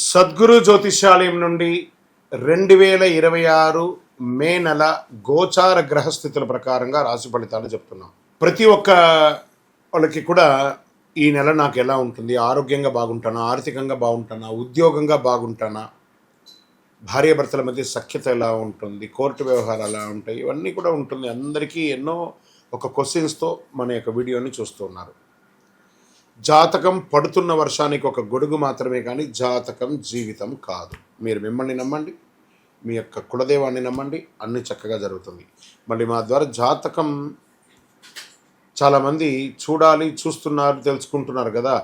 సద్గురు జ్యోతిష్యాలయం నుండి 2026 మే నెల గోచార గ్రహస్థితుల ప్రకారంగా రాశి ఫలితాలు చెప్తున్నాం. ప్రతి ఒక్క వాళ్ళకి కూడా ఈ నెల నాకు ఎలా ఉంటుంది, ఆరోగ్యంగా బాగుంటానా, ఆర్థికంగా బాగుంటానా, ఉద్యోగంగా బాగుంటానా, భార్యాభర్తల మధ్య సఖ్యత ఎలా ఉంటుంది, కోర్టు వ్యవహారాలు ఎలా ఉంటాయి, ఇవన్నీ కూడా ఉంటుంది. అందరికీ ఎన్నో ఒక క్వశ్చన్స్తో మన యొక్క వీడియోని చూస్తున్నారు. జాతకం పడుతున్న వర్షానికి ఒక గొడుగు మాత్రమే, కానీ జాతకం జీవితం కాదు. మీరు మిమ్మల్ని నమ్మండి, మీ యొక్క కులదేవాన్ని నమ్మండి, అన్ని చక్కగా జరుగుతుంది. మళ్ళీ మా ద్వారా జాతకం చాలామంది చూస్తున్నారు, తెలుసుకుంటున్నారు కదా.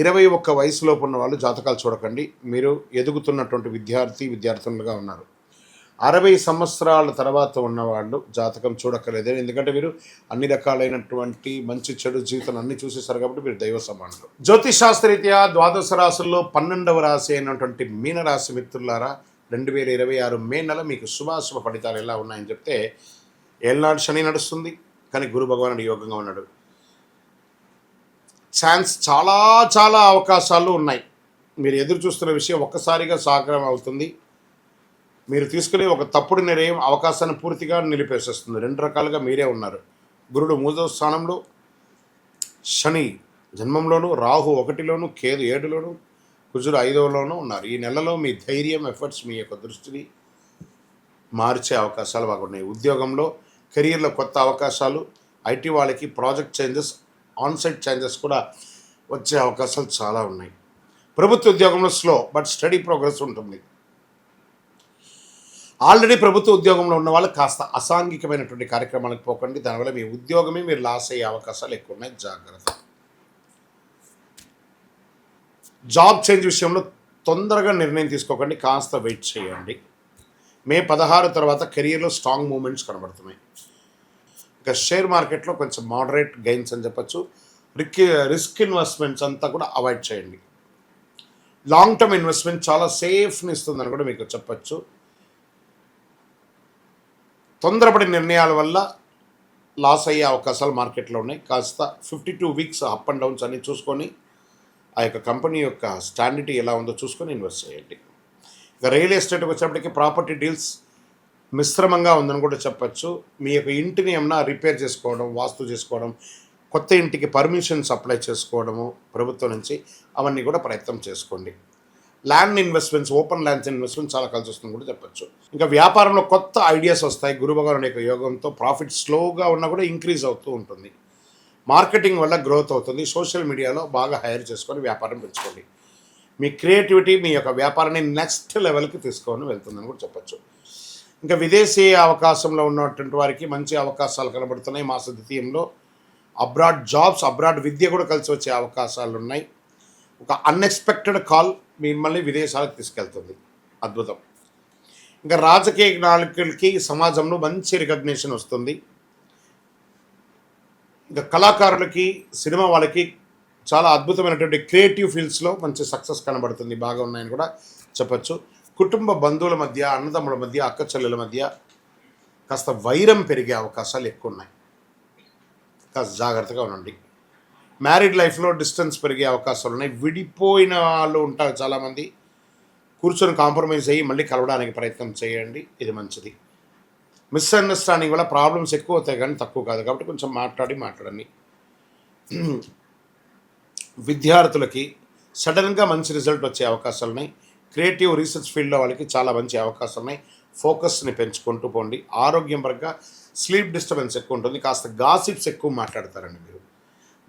21 వయసులోపు ఉన్న వాళ్ళు జాతకాలు చూడకండి. మీరు ఎదుగుతున్నటువంటి విద్యార్థులుగా ఉన్నారు. 60 సంవత్సరాల తర్వాత ఉన్నవాళ్ళు జాతకం చూడక్కర్లేదు. ఎందుకంటే మీరు అన్ని రకాలైనటువంటి మంచి చెడు జీవితం అన్ని చూసేశారు కాబట్టి మీరు దైవ సమానులు. జ్యోతిష్ శాస్త్రరీత్యా ద్వాదశ రాశుల్లో 12వ రాశి అయినటువంటి మీనరాశి మిత్రులారా, 2026 మే నెల మీకు శుభాశుభ ఫలితాలు ఎలా ఉన్నాయని చెప్తే, ఏళ్ళనాడు శని నడుస్తుంది, కానీ గురు భగవానుడు యోగంగా ఉన్నాడు. చాలా అవకాశాలు ఉన్నాయి. మీరు ఎదురు చూస్తున్న విషయం ఒక్కసారిగా సాకారం అవుతుంది. మీరు తీసుకునే ఒక తప్పుడు నిర్ణయం అవకాశాన్ని పూర్తిగా నిలిపేసేస్తుంది. 2 రకాలుగా మీరే ఉన్నారు. గురుడు 3వ స్థానంలో, శని జన్మంలోను, రాహు 1లోను, కేతు 7లోను, కుజుడు 5లోనూ ఉన్నారు. ఈ నెలలో మీ ధైర్యం, ఎఫర్ట్స్, మీ యొక్క దృష్టిని మార్చే అవకాశాలు బాగున్నాయి. ఉద్యోగంలో, కెరీర్లో కొత్త అవకాశాలు, ఐటీ వాళ్ళకి ప్రాజెక్ట్ చేంజెస్, ఆన్సైట్ చేంజెస్ కూడా వచ్చే అవకాశాలు చాలా ఉన్నాయి. ప్రభుత్వ ఉద్యోగంలో స్లో బట్ స్టడీ ప్రోగ్రెస్ ఉంటుంది. ఆల్రెడీ ప్రభుత్వ ఉద్యోగంలో ఉన్న వాళ్ళు కాస్త అసాంఘికమైనటువంటి కార్యక్రమాలకు పోకండి. దానివల్ల మీ ఉద్యోగమే మీరు లాస్ అయ్యే అవకాశాలు ఎక్కువ ఉన్నాయి. జాగ్రత్త. జాబ్ చేంజ్ విషయంలో తొందరగా నిర్ణయం తీసుకోకండి, కాస్త వెయిట్ చేయండి. మే 16 తర్వాత కెరియర్లో స్ట్రాంగ్ మూమెంట్స్ కనబడుతున్నాయి. ఇంకా షేర్ మార్కెట్లో కొంచెం మోడరేట్ గెయిన్స్ అని చెప్పచ్చు. రిస్క్ ఇన్వెస్ట్మెంట్స్ అంతా కూడా అవాయిడ్ చేయండి. లాంగ్ టర్మ్ ఇన్వెస్ట్మెంట్ చాలా సేఫ్ని ఇస్తుందని కూడా మీకు చెప్పచ్చు. తొందరపడి నిర్ణయాల వల్ల లాస్ అయ్యే అవకాశాలు మార్కెట్లో ఉన్నాయి. కాస్త 52 వీక్స్ అప్ అండ్ డౌన్స్ అన్ని చూసుకొని, ఆ యొక్క కంపెనీ యొక్క స్టాండిటీ ఎలా ఉందో చూసుకొని ఇన్వెస్ట్ చేయండి. ఇక రియల్ ఎస్టేట్కి వచ్చేప్పటికి ప్రాపర్టీ డీల్స్ మిశ్రమంగా ఉందని కూడా చెప్పచ్చు. మీ యొక్క ఇంటిని ఏమన్నా రిపేర్ చేసుకోవడం, వాస్తు చేసుకోవడం, కొత్త ఇంటికి పర్మిషన్స్ అప్లై చేసుకోవడము ప్రభుత్వం నుంచి, అవన్నీ కూడా ప్రయత్నం చేసుకోండి. Land investments, open lands investment చాలా కలిసి వస్తుంది కూడా చెప్పచ్చు. ఇంకా వ్యాపారంలో కొత్త ఐడియాస్ వస్తాయి. గురు భగవానుడి యొక్క యోగంతో ప్రాఫిట్ స్లోగా ఉన్నా కూడా ఇంక్రీజ్ అవుతూ ఉంటుంది. మార్కెటింగ్ వల్ల గ్రోత్ అవుతుంది. సోషల్ మీడియాలో బాగా హైర్ చేసుకొని వ్యాపారం పెంచుకోండి. మీ క్రియేటివిటీ మీ యొక్క వ్యాపారాన్ని నెక్స్ట్ లెవెల్కి తీసుకొని వెళ్తుందని కూడా చెప్పచ్చు. ఇంకా విదేశీ అవకాశంలో ఉన్నటువంటి వారికి మంచి అవకాశాలు కనబడుతున్నాయి. మాస ద్వితీయంలో అబ్రాడ్ జాబ్స్, అబ్రాడ్ విద్య కూడా కలిసి వచ్చే అవకాశాలు ఉన్నాయి. ఒక అన్ఎక్స్పెక్టెడ్ కాల్ మిమ్మల్ని విదేశాలకు తీసుకెళ్తుంది. అద్భుతం. ఇంకా రాజకీయ నాయకులకి సమాజంలో మంచి రికగ్నిషన్ వస్తుంది. ఇంకా కళాకారులకి, సినిమా వాళ్ళకి చాలా అద్భుతమైనటువంటి క్రియేటివ్ ఫీల్డ్స్లో మంచి సక్సెస్ కనబడుతుంది. బాగా ఉన్నాయని కూడా చెప్పచ్చు. కుటుంబ బంధువుల మధ్య, అన్నదమ్ముల మధ్య, అక్క చెల్లెల మధ్య కాస్త వైరం పెరిగే అవకాశాలు ఎక్కువ ఉన్నాయి. కాస్త జాగ్రత్తగా ఉండండి. మ్యారీడ్ లైఫ్లో డిస్టెన్స్ పెరిగే అవకాశాలు ఉన్నాయి. విడిపోయిన వాళ్ళు ఉంటారు చాలామంది. కూర్చొని కాంప్రమైజ్ అయ్యి మళ్ళీ కలవడానికి ప్రయత్నం చేయండి, ఇది మంచిది. మిస్అండర్స్టాండింగ్ వల్ల ప్రాబ్లమ్స్ ఎక్కువ అవుతాయి కానీ తక్కువ కాదు, కాబట్టి కొంచెం మాట్లాడండి. విద్యార్థులకి సడన్గా మంచి రిజల్ట్ వచ్చే అవకాశాలు ఉన్నాయి. క్రియేటివ్ రీసెర్చ్ ఫీల్డ్లో వాళ్ళకి చాలా మంచి అవకాశాలు ఉన్నాయి. ఫోకస్ని పెంచుకుంటూ పోండి. ఆరోగ్యం పరంగా స్లీప్ డిస్టర్బెన్స్ ఎక్కువ ఉంటుంది. కాస్త గాసిప్స్ ఎక్కువ మాట్లాడతారండి. మీరు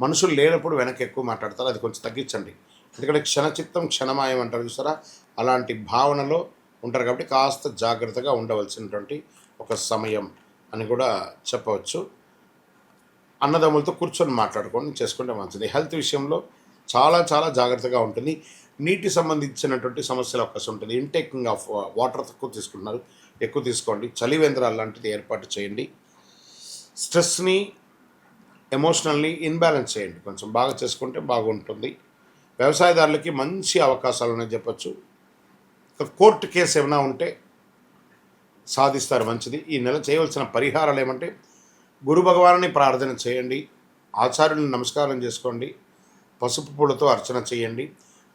మనుషులు లేనప్పుడు వెనక్కి ఎక్కువ మాట్లాడతారు, అది కొంచెం తగ్గించండి. ఎందుకంటే క్షణచిత్తం క్షణమాయం అంటారు చూసారా, అలాంటి భావనలో ఉంటారు. కాబట్టి కాస్త జాగ్రత్తగా ఉండవలసినటువంటి ఒక సమయం అని కూడా చెప్పవచ్చు. అన్నదమ్ములతో కూర్చొని మాట్లాడుకొని చేసుకుంటే మంచిది. హెల్త్ విషయంలో చాలా జాగ్రత్తగా ఉంటుంది. నీటి సంబంధించినటువంటి సమస్యల అవకాశం ఉంటుంది. ఇంటేకింగ్ ఆఫ్ వాటర్ తక్కువ తీసుకుంటున్నారు, ఎక్కువ తీసుకోండి. చలివేంద్రాలు లాంటిది ఏర్పాటు చేయండి. స్ట్రెస్ని, ఎమోషనల్ని ఇన్బ్యాలెన్స్ చేయండి. కొంచెం బాగా చేసుకుంటే బాగుంటుంది. వ్యవసాయదారులకి మంచి అవకాశాలు ఉన్నాయని చెప్పచ్చు. కోర్టు కేసు ఏమైనా ఉంటే సాధిస్తారు, మంచిది. ఈ నెల చేయవలసిన పరిహారాలు ఏమంటే, గురు భగవానుని ప్రార్థన చేయండి, ఆచార్యులను నమస్కారం చేసుకోండి, పసుపు పూలతో అర్చన చేయండి,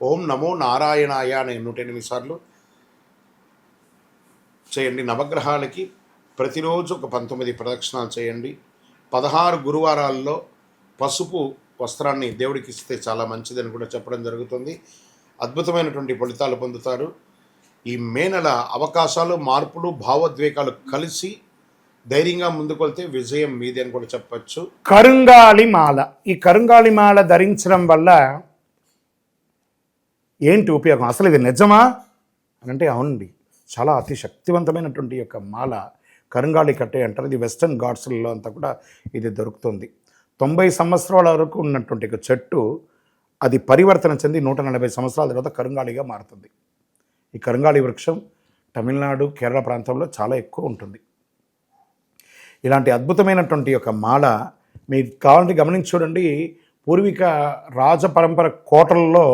ఓం నమో నారాయణాయ అనే 108 సార్లు చేయండి. నవగ్రహాలకి ప్రతిరోజు ఒక 19 ప్రదక్షిణాలు చేయండి. 16 గురువారాల్లో పసుపు వస్త్రాన్ని దేవుడికి ఇస్తే చాలా మంచిదని కూడా చెప్పడం జరుగుతుంది. అద్భుతమైనటువంటి ఫలితాలు పొందుతారు. ఈ మే నెల అవకాశాలు, మార్పులు, భావోద్వేగాలు కలిసి ధైర్యంగా ముందుకెళ్తే విజయం మీది అని కూడా చెప్పచ్చు. కరుంగాలి మాల, ఈ కరుంగాలి మాల ధరించడం వల్ల ఏంటి ఉపయోగం? అసలు ఇది నిజమా అని అంటే అవునండి, చాలా అతి శక్తివంతమైనటువంటి యొక్క మాల కరుంగాలి కట్టే అంటారు. ఇది వెస్టర్న్ ఘాట్స్లలో అంతా కూడా ఇది దొరుకుతుంది. 90 సంవత్సరాల వరకు ఉన్నటువంటి ఒక చెట్టు అది పరివర్తన చెంది 140 సంవత్సరాల తర్వాత కరుంగాలిగా మారుతుంది. ఈ కరుంగాలి వృక్షం తమిళనాడు, కేరళ ప్రాంతంలో చాలా ఎక్కువ ఉంటుంది. ఇలాంటి అద్భుతమైనటువంటి యొక్క మాల మీకు కావాలంటే గమనించి చూడండి. పూర్వీక రాజ పరంపర కోటలలో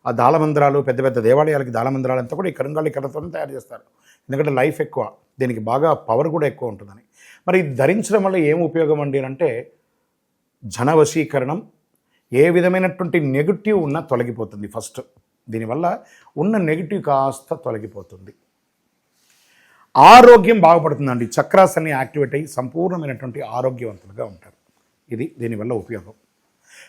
ఆ దాళమందిరాలు, పెద్ద పెద్ద దేవాలయాలకి దాళమందిరాలు అంతా కూడా ఈ కరుంగాలి కర్రతో తయారు చేస్తారు. ఎందుకంటే లైఫ్ ఎక్కువ, దీనికి బాగా పవర్ కూడా ఎక్కువ ఉంటుందని. మరి ధరించడం వల్ల ఏం ఉపయోగం అండి అంటే జనవశీకరణం, ఏ విధమైనటువంటి నెగిటివ్ ఉన్నా తొలగిపోతుంది. ఫస్ట్ దీనివల్ల ఉన్న నెగిటివ్ కాస్త తొలగిపోతుంది. ఆరోగ్యం బాగుపడుతుందండి. చక్రాస్ అన్ని యాక్టివేట్ అయ్యి సంపూర్ణమైనటువంటి ఆరోగ్యవంతులుగా ఉంటారు. ఇది దీనివల్ల ఉపయోగం.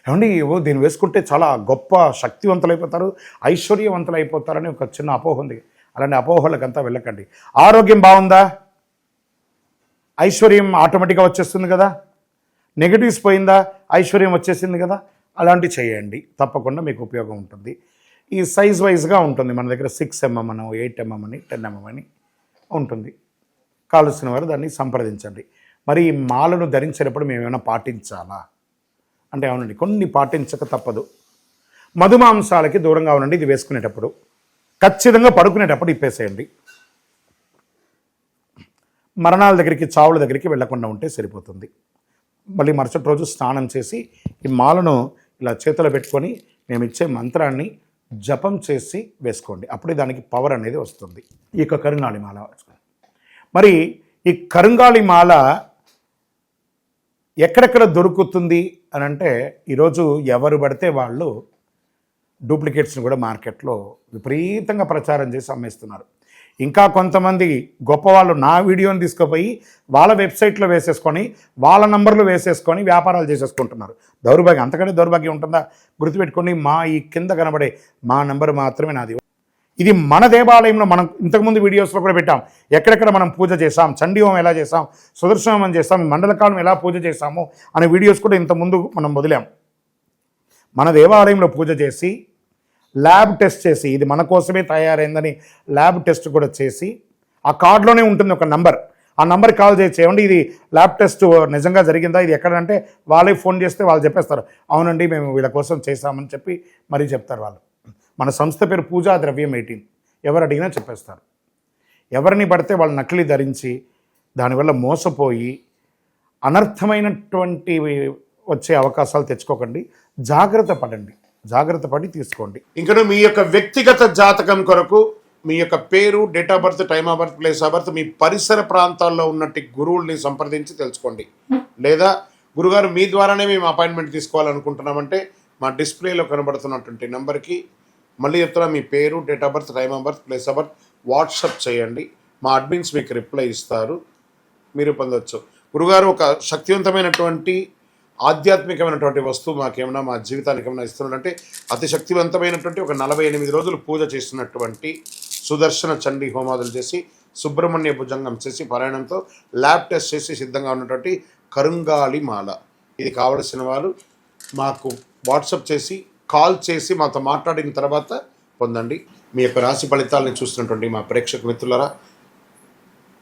ఏమండి దీన్ని వేసుకుంటే చాలా గొప్ప శక్తివంతులైపోతారు, ఐశ్వర్యవంతులు అయిపోతారని ఒక చిన్న అపోహ ఉంది. అలాంటి అపోహలకంతా వెళ్ళకండి. ఆరోగ్యం బాగుందా, ఐశ్వర్యం ఆటోమేటిక్గా వచ్చేస్తుంది కదా. నెగిటివ్స్ పోయిందా, ఐశ్వర్యం వచ్చేసింది కదా. అలాంటివి చేయండి, తప్పకుండా మీకు ఉపయోగం ఉంటుంది. ఈ సైజ్ వైజ్గా ఉంటుంది. మన దగ్గర 6 mm అని, 8 mm అని, 10 mm అని ఉంటుంది. కావలసిన వారు దాన్ని సంప్రదించండి. మరి ఈ మాలను ధరించేటప్పుడు మేము ఏమైనా పాటించాలా అంటే అవునండి, కొన్ని పాటించక తప్పదు. మధుమాంసాలకి దూరంగా ఉండండి. ఇది వేసుకునేటప్పుడు ఖచ్చితంగా పడుకునేటప్పుడు ఇప్పేసేయండి. మరణాల దగ్గరికి, చావుల దగ్గరికి వెళ్లకుండా ఉంటే సరిపోతుంది. మళ్ళీ మరుసటి రోజు స్నానం చేసి ఈ మాలను ఇలా చేతిలో పెట్టుకొని మేము ఇచ్చే మంత్రాన్ని జపం చేసి వేసుకోండి. అప్పుడే దానికి పవర్ అనేది వస్తుంది. ఈ యొక్క కరుంగాలి మాల మరి ఈ కరుంగాలి మాల ఎక్కడెక్కడ దొరుకుతుంది అని అంటే ఈరోజు ఎవరు పడితే వాళ్ళు డూప్లికేట్స్ని కూడా మార్కెట్లో విపరీతంగా ప్రచారం చేసి అమ్మేస్తున్నారు. ఇంకా కొంతమంది గొప్పవాళ్ళు నా వీడియోని తీసుకుపోయి వాళ్ళ వెబ్సైట్లో వేసేసుకొని వాళ్ళ నంబర్లు వేసేసుకొని వ్యాపారాలు చేసేసుకుంటున్నారు. దౌర్భాగ్యం, అంతకంటే దౌర్భాగ్యం ఉంటుందా? గుర్తుపెట్టుకొని మా ఈ కింద కనబడే మా నెంబర్ మాత్రమే నాది. ఇది మన దేవాలయంలో మనం ఇంతకుముందు వీడియోస్లో కూడా పెట్టాం. ఎక్కడెక్కడ మనం పూజ చేసాం, చండీ హోమం ఎలా చేసాం, సుదర్శన హోమం చేసాం, మండలకాలం ఎలా పూజ చేసాము అనే వీడియోస్ కూడా ఇంతకుముందు మనం వదిలాం. మన దేవాలయంలో పూజ చేసి ల్యాబ్ టెస్ట్ చేసి ఇది మన కోసమే తయారైందని ల్యాబ్ టెస్ట్ కూడా చేసి ఆ కార్డులోనే ఉంటుంది ఒక నంబర్. ఆ నంబర్కి కాల్ చేసి ఏమండి ఇది ల్యాబ్ టెస్ట్ నిజంగా జరిగిందా, ఇది ఎక్కడంటే వాళ్ళే ఫోన్ చేస్తే వాళ్ళు చెప్పేస్తారు అవునండి మేము వీళ్ళ కోసం చేశామని చెప్పి మరీ చెప్తారు వాళ్ళు. మన సంస్థ పేరు పూజా ద్రవ్యం 18. ఎవరు అడిగినా చెప్పేస్తారు. ఎవరిని పడితే వాళ్ళు నకిలీ ధరించి దానివల్ల మోసపోయి అనర్థమైనటువంటి వచ్చే అవకాశాలు తెచ్చుకోకండి. జాగ్రత్త పడండి, జాగ్రత్త పడి తీసుకోండి. ఇంకా మీ యొక్క వ్యక్తిగత జాతకం కొరకు మీ యొక్క పేరు, date of birth, time of birth, place of birth, మీ పరిసర ప్రాంతాల్లో ఉన్నట్టు గురువుల్ని సంప్రదించి తెలుసుకోండి. లేదా గురుగారు మీ ద్వారానే మేము అపాయింట్మెంట్ తీసుకోవాలనుకుంటున్నామంటే మా డిస్ప్లేలో కనబడుతున్నటువంటి నెంబర్కి మళ్ళీ చెప్తున్నా మీ పేరు, date of birth, time of birth, place of birth WhatsApp చేయండి. మా అడ్మిన్స్ మీకు రిప్లై ఇస్తారు, మీరు పొందవచ్చు. గురుగారు ఒక శక్తివంతమైనటువంటి ఆధ్యాత్మికమైనటువంటి వస్తువు మాకేమైనా మా జీవితానికి ఏమైనా ఇస్తున్నాడంటే అతి శక్తివంతమైనటువంటి ఒక 48 రోజులు పూజ చేస్తున్నటువంటి సుదర్శన చండీ హోమాదులు చేసి సుబ్రహ్మణ్య భుజంగం చేసి పారాయణంతో ల్యాబ్ టెస్ట్ చేసి సిద్ధంగా ఉన్నటువంటి కరుంగాలి మాల. ఇది కావలసిన వారు మాకు వాట్సాప్ చేసి కాల్ చేసి మాతో మాట్లాడిన తర్వాత పొందండి. మీ యొక్క రాశి ఫలితాలని చూస్తున్నటువంటి మా ప్రేక్షక మిత్రులారా,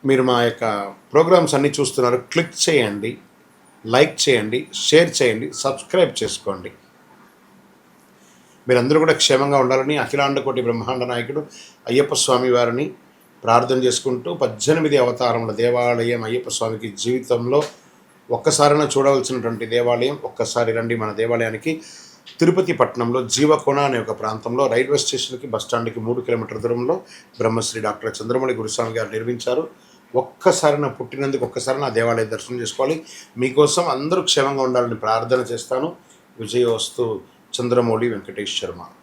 మీరు మా యొక్క ప్రోగ్రామ్స్ అన్నీ చూస్తున్నారు. క్లిక్ చేయండి, లైక్ చేయండి, షేర్ చేయండి, సబ్స్క్రైబ్ చేసుకోండి. మీరందరూ కూడా క్షేమంగా ఉండాలని అఖిలాండ కోటి బ్రహ్మాండ నాయకుడు అయ్యప్ప స్వామి వారిని ప్రార్థన చేసుకుంటూ 18 అవతారముల దేవాలయం అయ్యప్ప స్వామికి జీవితంలో ఒక్కసారైనా చూడవలసినటువంటి దేవాలయం. ఒక్కసారి రండి మన దేవాలయానికి. తిరుపతి పట్టణంలో జీవకోణ అనే ఒక ప్రాంతంలో రైల్వే స్టేషన్కి బస్టాండ్కి 3 కిలోమీటర్ల దూరంలో బ్రహ్మశ్రీ డాక్టర్ చంద్రమౌళి గురుస్వామి గారు నిర్మించారు. ఒక్కసారి నా పుట్టినందుకు ఒక్కసారి నా దేవాలయ దర్శనం చేసుకోవాలి. మీకోసం అందరూ క్షేమంగా ఉండాలని ప్రార్థన చేస్తాను. విజయోస్తు. చంద్రమౌళి వెంకటేష్ శర్మ.